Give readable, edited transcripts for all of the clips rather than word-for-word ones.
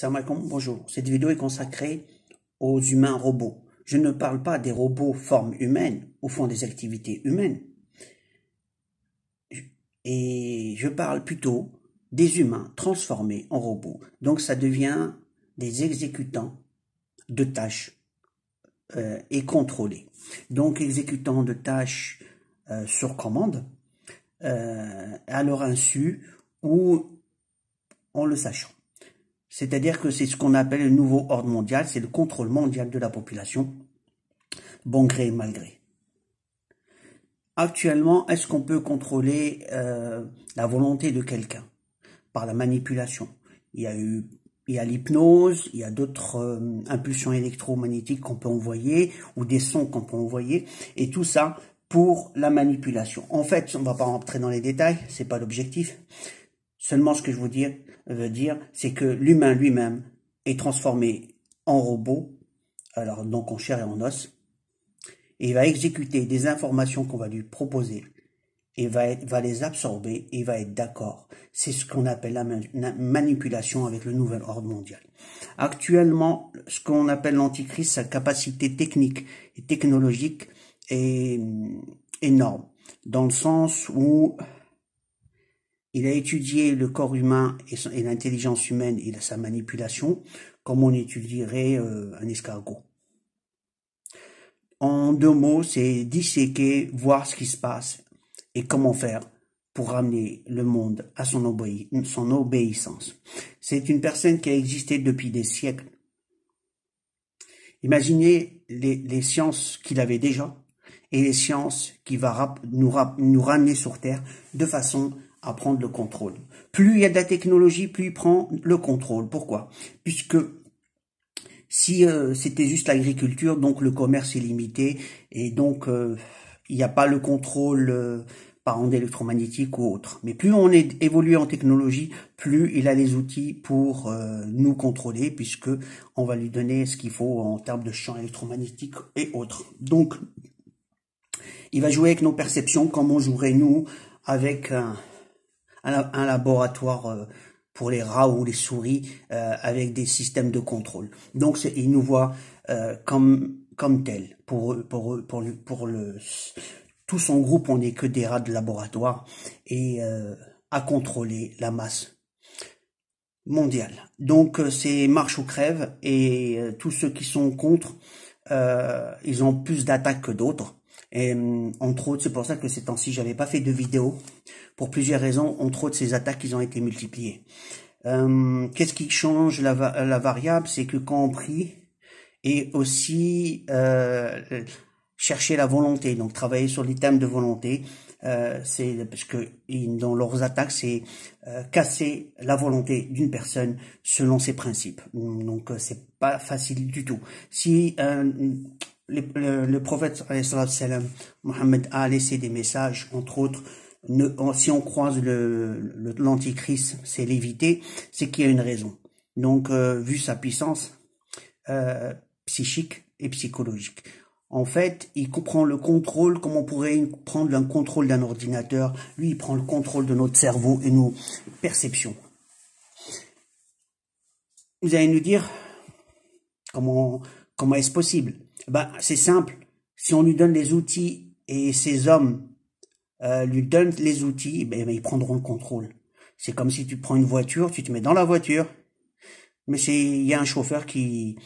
Salam alaikum, bonjour. Cette vidéo est consacrée aux humains robots. Je ne parle pas des robots forme humaine ou font des activités humaines. Et je parle plutôt des humains transformés en robots. Donc ça devient des exécutants de tâches et contrôlés. Donc exécutants de tâches sur commande, à leur insu ou en le sachant. C'est-à-dire que c'est ce qu'on appelle le nouveau ordre mondial, c'est le contrôle mondial de la population, bon gré et mal gré. Actuellement, est-ce qu'on peut contrôler la volonté de quelqu'un par la manipulation? Il y a l'hypnose, il y a d'autres impulsions électromagnétiques qu'on peut envoyer ou des sons qu'on peut envoyer, et tout ça pour la manipulation. En fait, on ne va pas rentrer dans les détails, c'est pas l'objectif. Seulement, ce que je veux dire, c'est que l'humain lui-même est transformé en robot, alors donc en chair et en os, et il va exécuter des informations qu'on va lui proposer, et va les absorber, et il va être d'accord. C'est ce qu'on appelle la manipulation avec le nouvel ordre mondial. Actuellement, ce qu'on appelle l'antichrist, sa capacité technique et technologique est énorme, dans le sens où il a étudié le corps humain et l'intelligence humaine et sa manipulation comme on étudierait un escargot. En deux mots, c'est disséquer, voir ce qui se passe et comment faire pour ramener le monde à son obéissance. C'est une personne qui a existé depuis des siècles. Imaginez les sciences qu'il avait déjà et les sciences qui va nous ramener sur Terre de façon à prendre le contrôle. Plus il y a de la technologie, plus il prend le contrôle. Pourquoi? Puisque si c'était juste l'agriculture, donc le commerce est limité et donc il n'y a pas le contrôle par ondes électromagnétiques ou autre. Mais plus on est évolué en technologie, plus il a les outils pour nous contrôler, puisque on va lui donner ce qu'il faut en termes de champs électromagnétiques et autres. Donc, il va jouer avec nos perceptions comme on jouerait nous avec un laboratoire pour les rats ou les souris avec des systèmes de contrôle. Donc il nous voit comme tel. Tout son groupe, on n'est que des rats de laboratoire et à contrôler la masse mondiale. Donc c'est marche ou crève et tous ceux qui sont contre, ils ont plus d'attaques que d'autres. Et entre autres, c'est pour ça que ces temps-ci, j'avais pas fait de vidéo pour plusieurs raisons. Entre autres, ces attaques, ils ont été multipliées. Qu'est-ce qui change la variable? C'est que quand on prie, et aussi chercher la volonté, donc travailler sur les thèmes de volonté, c'est parce que dans leurs attaques, c'est casser la volonté d'une personne selon ses principes. Donc c'est pas facile du tout. Si le prophète Mohammed a laissé des messages, entre autres, si on croise l'antichrist, c'est l'éviter, c'est qu'il y a une raison. Donc, vu sa puissance psychique et psychologique. En fait, il comprend le contrôle comme on pourrait prendre le contrôle d'un ordinateur. Lui, il prend le contrôle de notre cerveau et nos perceptions. Vous allez nous dire comment est-ce possible? Ben, c'est simple. Si on lui donne les outils et ces hommes lui donnent les outils, ben, ils prendront le contrôle. C'est comme si tu prends une voiture, tu te mets dans la voiture, mais il y a un chauffeur il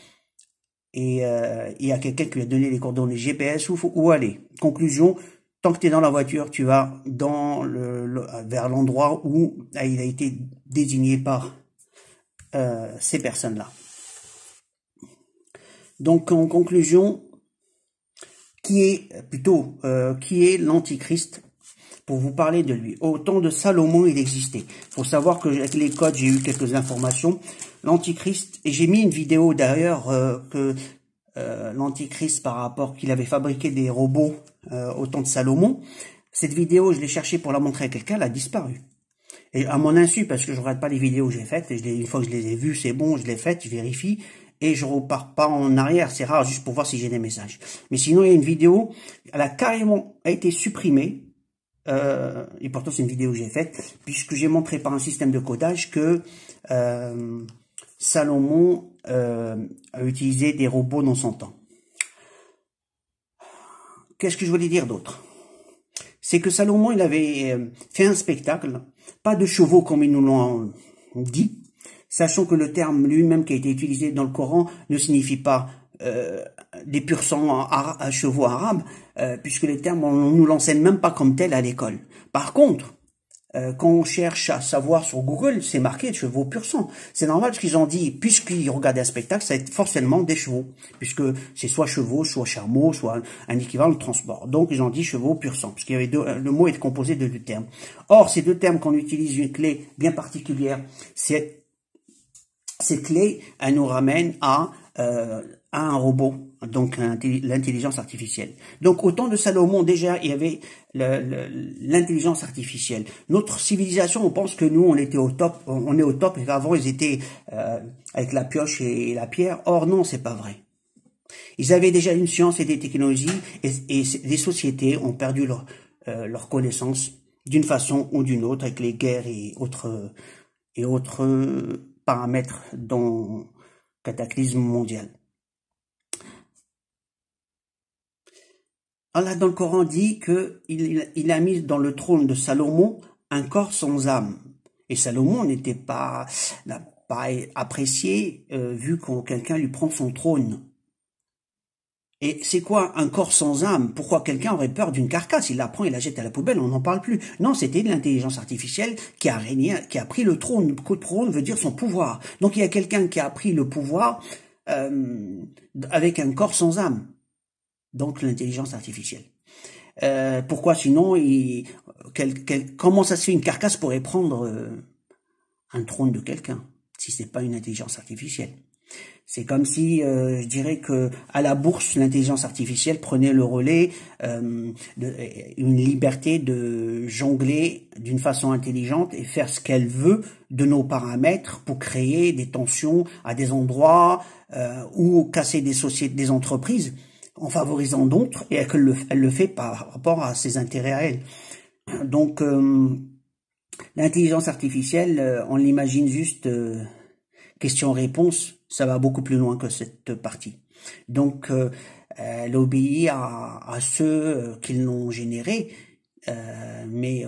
y a quelqu'un qui lui a donné les coordonnées GPS où aller. Conclusion, tant que tu es dans la voiture, tu vas vers l'endroit où il a été désigné par ces personnes-là. Donc, en conclusion, qui est l'antichrist? Pour vous parler de lui, au temps de Salomon, il existait. Faut savoir que avec les codes, j'ai eu quelques informations. L'antichrist, et j'ai mis une vidéo d'ailleurs l'antichrist par rapport qu'il avait fabriqué des robots au temps de Salomon. Cette vidéo, je l'ai cherchée pour la montrer à quelqu'un, elle a disparu. Et à mon insu, parce que je regarde pas les vidéos que j'ai faites, une fois que je les ai vues, c'est bon, je l'ai faite, je vérifie. Et je repars pas en arrière, c'est rare, juste pour voir si j'ai des messages. Mais sinon, il y a une vidéo, elle a carrément été supprimée, et pourtant c'est une vidéo que j'ai faite, puisque j'ai montré par un système de codage que Salomon a utilisé des robots dans son temps. Qu'est-ce que je voulais dire d'autre? C'est que Salomon, il avait fait un spectacle, pas de chevaux comme ils nous l'ont dit, sachant que le terme lui-même qui a été utilisé dans le Coran ne signifie pas des pur sang à chevaux arabes, puisque les termes, on nous l'enseigne même pas comme tel à l'école. Par contre, quand on cherche à savoir sur Google, c'est marqué chevaux pur sang. C'est normal parce qu'ils ont dit, puisqu'ils regardaient un spectacle, ça va être forcément des chevaux, puisque c'est soit chevaux, soit chameaux, soit un équivalent de transport. Donc ils ont dit chevaux pur sang, parce qu'il y avait le mot est composé de deux termes. Or, ces deux termes qu'on utilise une clé bien particulière, cette clé, elle nous ramène à un robot, donc l'intelligence artificielle. Donc au temps de Salomon, déjà, il y avait l'intelligence artificielle. Notre civilisation, on pense que nous, on était au top, on est au top, et qu'avant, ils étaient avec la pioche et la pierre. Or non, c'est pas vrai. Ils avaient déjà une science et des technologies, et les sociétés ont perdu leur connaissance d'une façon ou d'une autre, avec les guerres et autres paramètres dans cataclysme mondial. Allah dans le Coran dit qu'il a mis dans le trône de Salomon un corps sans âme. Et Salomon n'a pas apprécié vu que quelqu'un lui prend son trône. Et c'est quoi un corps sans âme? Pourquoi quelqu'un aurait peur d'une carcasse? Il la prend, il la jette à la poubelle, on n'en parle plus. Non, c'était de l'intelligence artificielle qui a régné, qui a pris le trône. Le trône veut dire son pouvoir. Donc il y a quelqu'un qui a pris le pouvoir avec un corps sans âme. Donc l'intelligence artificielle. Pourquoi sinon, comment ça se fait une carcasse pourrait prendre un trône de quelqu'un si c'est pas une intelligence artificielle? C'est comme si, je dirais que à la bourse, l'intelligence artificielle prenait le relais, une liberté de jongler d'une façon intelligente et faire ce qu'elle veut de nos paramètres pour créer des tensions à des endroits ou casser des sociétés, des entreprises, en favorisant d'autres, et elle le fait par rapport à ses intérêts à elle. Donc, l'intelligence artificielle, on l'imagine juste question-réponse, ça va beaucoup plus loin que cette partie. Donc, elle obéit à ceux qui l'ont générée, mais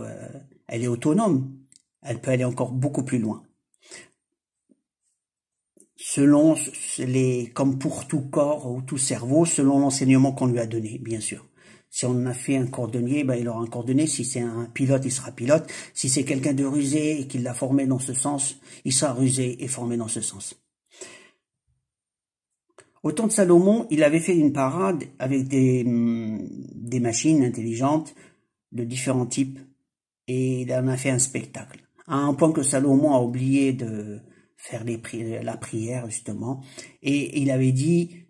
elle est autonome. Elle peut aller encore beaucoup plus loin. Selon comme pour tout corps ou tout cerveau, selon l'enseignement qu'on lui a donné, bien sûr. Si on a fait un cordonnier, ben il aura un cordonnier. Si c'est un pilote, il sera pilote. Si c'est quelqu'un de rusé et qu'il l'a formé dans ce sens, il sera rusé et formé dans ce sens. Au temps de Salomon, il avait fait une parade avec des machines intelligentes de différents types et il en a fait un spectacle. À un point que Salomon a oublié de faire la prière justement et il avait dit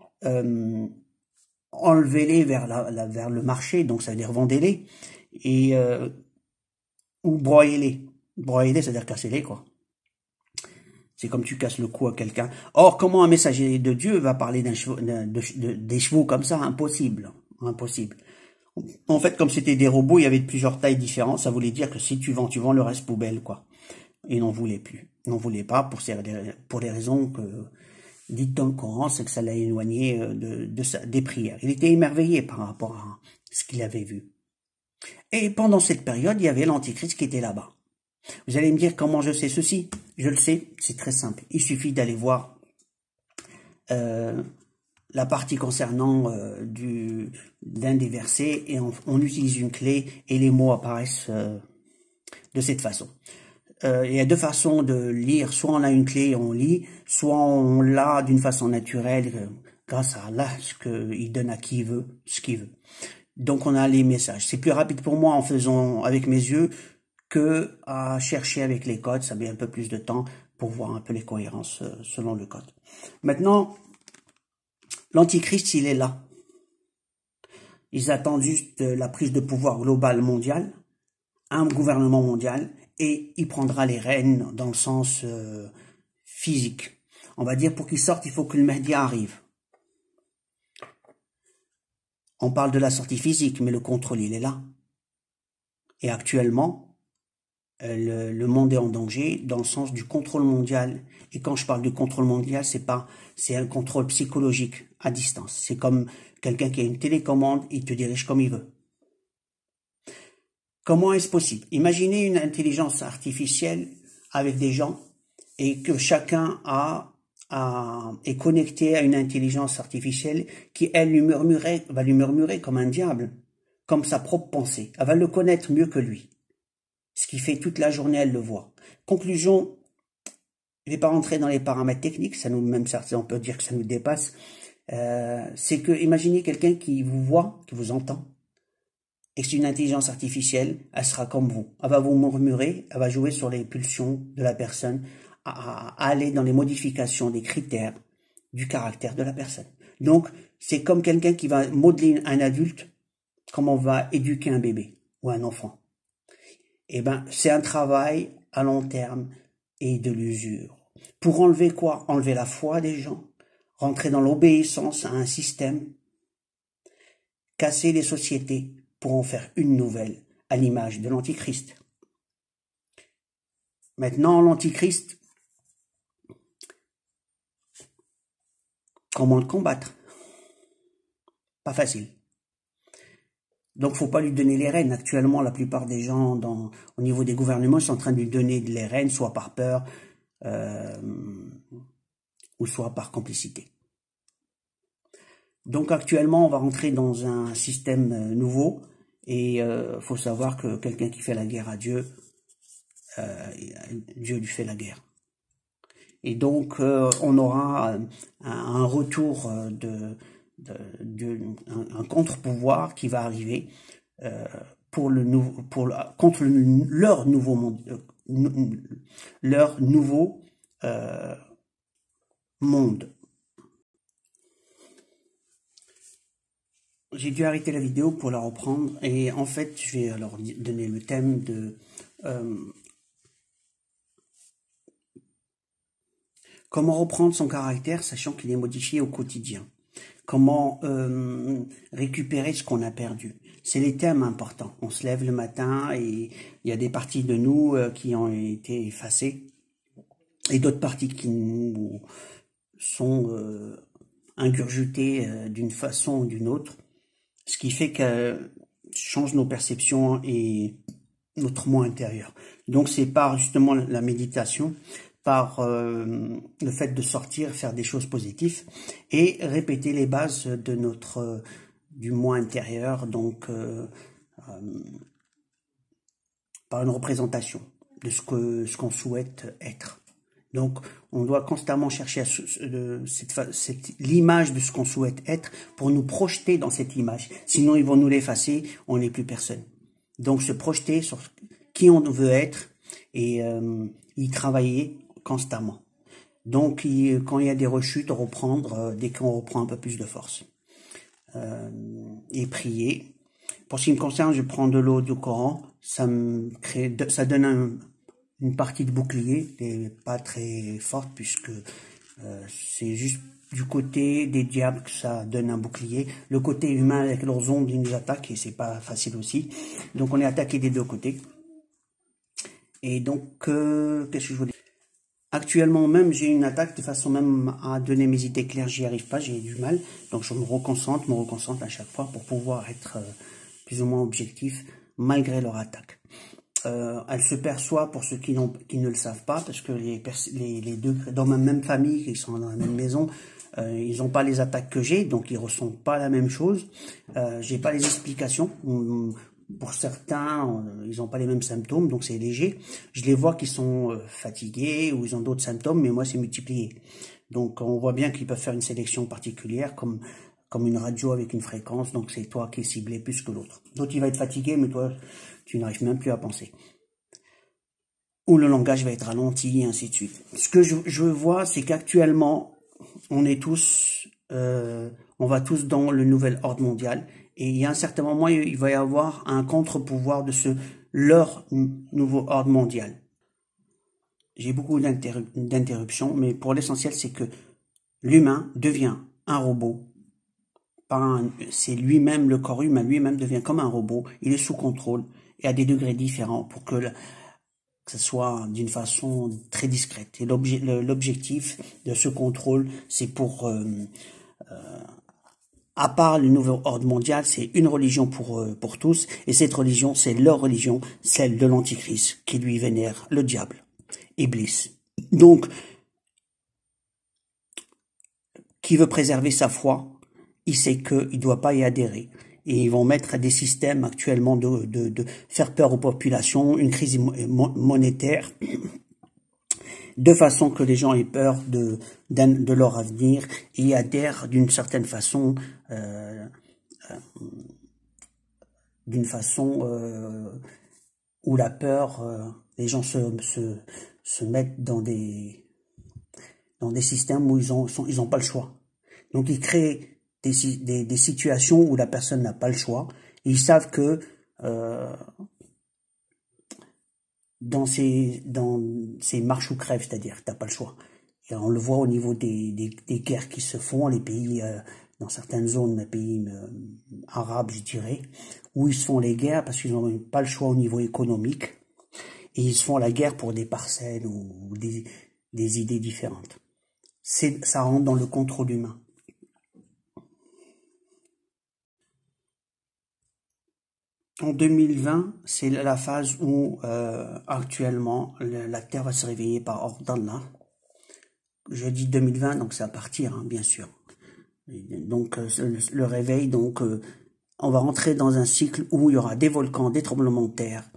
enlevez-les vers le marché, donc ça veut dire vendez-les et ou broyez-les. Broyez-les, c'est-à-dire cassez-les quoi. C'est comme tu casses le cou à quelqu'un. Or, comment un messager de Dieu va parler des chevaux comme ça? Impossible. Impossible. En fait, comme c'était des robots, il y avait plusieurs tailles différentes. Ça voulait dire que si tu vends, le reste poubelle, quoi. Et n'en voulait plus. N'en voulait pas pour les raisons que dites dans le Coran, c'est que ça l'a éloigné des prières. Il était émerveillé par rapport à ce qu'il avait vu. Et pendant cette période, il y avait l'Antichrist qui était là-bas. Vous allez me dire comment je sais ceci? Je le sais, c'est très simple. Il suffit d'aller voir la partie concernant d'un des versets et on utilise une clé et les mots apparaissent de cette façon. Il y a deux façons de lire. Soit on a une clé et on lit, soit on l'a d'une façon naturelle grâce à Allah, ce qu'il donne à qui il veut, ce qu'il veut. Donc on a les messages. C'est plus rapide pour moi en faisant avec mes yeux que à chercher avec les codes, ça met un peu plus de temps pour voir un peu les cohérences selon le code. Maintenant, l'Antichrist, il est là. Ils attendent juste la prise de pouvoir globale mondiale, un gouvernement mondial, et il prendra les rênes dans le sens physique. On va dire pour qu'il sorte, il faut que le Mahdi arrive. On parle de la sortie physique, mais le contrôle, il est là. Et actuellement, le monde est en danger dans le sens du contrôle mondial. Et quand je parle du contrôle mondial, c'est un contrôle psychologique à distance. C'est comme quelqu'un qui a une télécommande, il te dirige comme il veut. Comment est-ce possible? Imaginez une intelligence artificielle avec des gens et que chacun est connecté à une intelligence artificielle qui, elle, va lui murmurer comme un diable, comme sa propre pensée. Elle va le connaître mieux que lui. Ce qui fait toute la journée, elle le voit. Conclusion, je ne vais pas rentrer dans les paramètres techniques, même on peut dire que ça nous dépasse. C'est que, imaginez quelqu'un qui vous voit, qui vous entend, et que c'est une intelligence artificielle, elle sera comme vous. Elle va vous murmurer, elle va jouer sur les pulsions de la personne, à aller dans les modifications des critères du caractère de la personne. Donc, c'est comme quelqu'un qui va modeler un adulte, comme on va éduquer un bébé ou un enfant. Eh ben, c'est un travail à long terme et de l'usure. Pour enlever quoi? Enlever la foi des gens, rentrer dans l'obéissance à un système, casser les sociétés pour en faire une nouvelle, à l'image de l'Antichrist. Maintenant, l'Antichrist, comment le combattre? Pas facile. Donc, faut pas lui donner les rênes. Actuellement, la plupart des gens au niveau des gouvernements sont en train de lui donner les rênes, soit par peur, ou soit par complicité. Donc, actuellement, on va rentrer dans un système nouveau, et faut savoir que quelqu'un qui fait la guerre à Dieu, Dieu lui fait la guerre. Et donc, on aura un retour un contre-pouvoir qui va arriver contre leur nouveau monde. J'ai dû arrêter la vidéo pour la reprendre et en fait je vais alors donner le thème de comment reprendre son caractère sachant qu'il est modifié au quotidien. Comment récupérer ce qu'on a perdu. C'est les thèmes importants. On se lève le matin et il y a des parties de nous qui ont été effacées et d'autres parties qui nous sont ingurgitées d'une façon ou d'une autre. Ce qui fait que change nos perceptions et notre moi intérieur. Donc c'est par justement la méditation, par le fait de sortir, faire des choses positives et répéter les bases de du moi intérieur, donc par une représentation de ce qu'on souhaite être. Donc, on doit constamment chercher l'image de ce qu'on souhaite être pour nous projeter dans cette image. Sinon, ils vont nous l'effacer, on n'est plus personne. Donc, se projeter sur qui on veut être et y travailler constamment. Donc, quand il y a des rechutes, reprendre dès qu'on reprend un peu plus de force. Et prier. Pour ce qui me concerne, je prends de l'eau du Coran. Ça donne une partie de bouclier, et pas très forte puisque c'est juste du côté des diables que ça donne un bouclier. Le côté humain avec leurs ondes, ils nous attaquent et c'est pas facile aussi. Donc on est attaqué des deux côtés. Et donc, qu'est-ce que je voulais dire? Actuellement même, j'ai une attaque de façon même à donner mes idées claires, j'y arrive pas, j'ai du mal. Donc je me reconcentre à chaque fois pour pouvoir être plus ou moins objectif malgré leur attaque. Elle se perçoit pour ceux qui ne le savent pas, parce que les deux, dans ma même famille, qui sont dans la même maison, ils n'ont pas les attaques que j'ai, donc ils ressentent pas la même chose. J'ai pas les explications. Pour certains, ils n'ont pas les mêmes symptômes, donc c'est léger. Je les vois qui sont fatigués ou ils ont d'autres symptômes, mais moi c'est multiplié. Donc on voit bien qu'ils peuvent faire une sélection particulière, comme une radio avec une fréquence, donc c'est toi qui es ciblé plus que l'autre. L'autre il va être fatigué, mais toi tu n'arrives même plus à penser. Ou le langage va être ralenti, et ainsi de suite. Ce que je vois, c'est qu'actuellement, on va tous dans le nouvel ordre mondial, et il y a un certain moment, il va y avoir un contre-pouvoir de leur nouveau ordre mondial. J'ai beaucoup d'interruptions, mais pour l'essentiel, c'est que l'humain devient un robot. C'est lui-même, le corps humain lui-même devient comme un robot, il est sous contrôle, et à des degrés différents, pour que que ce soit d'une façon très discrète. Et l'objectif de ce contrôle, c'est pour, à part le nouvel ordre mondial, c'est une religion pour tous, et cette religion, c'est leur religion, celle de l'Antichrist, qui lui vénère le diable, Iblis. Donc, qui veut préserver sa foi, il sait qu'il ne doit pas y adhérer. Et ils vont mettre des systèmes actuellement de faire peur aux populations, une crise monétaire, de façon que les gens aient peur de leur avenir et adhèrent d'une certaine façon, où la peur, les gens se mettent dans des systèmes où ils ont pas le choix. Donc ils créent des situations où la personne n'a pas le choix. Et ils savent que dans ces marches ou crèves, c'est-à-dire t'as pas le choix. Et on le voit au niveau des guerres qui se font, les pays, dans certaines zones, les pays arabes, je dirais, où ils se font les guerres parce qu'ils n'ont pas le choix au niveau économique. Et ils se font la guerre pour des parcelles ou des idées différentes. Ça rentre dans le contrôle humain. En 2020, c'est la phase où actuellement la Terre va se réveiller par ordre d'Allah. Je dis 2020, donc c'est à partir, hein, bien sûr. Et donc le réveil, donc on va rentrer dans un cycle où il y aura des volcans, des tremblements de terre,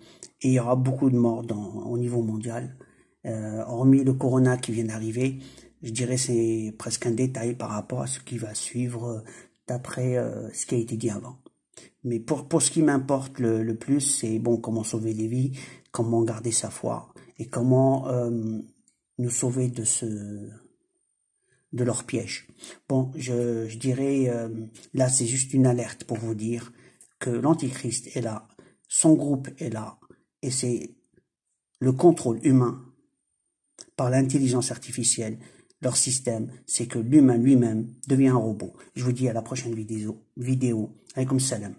et il y aura beaucoup de morts au niveau mondial. Hormis le corona qui vient d'arriver, je dirais c'est presque un détail par rapport à ce qui va suivre d'après ce qui a été dit avant. Mais pour ce qui m'importe le plus, c'est bon, comment sauver des vies, comment garder sa foi et comment nous sauver de leur piège. Bon, je dirais, là c'est juste une alerte pour vous dire que l'Antichrist est là, son groupe est là, et c'est le contrôle humain par l'intelligence artificielle. Leur système, c'est que l'humain lui-même devient un robot. Je vous dis à la prochaine vidéo. Alaykoum salam.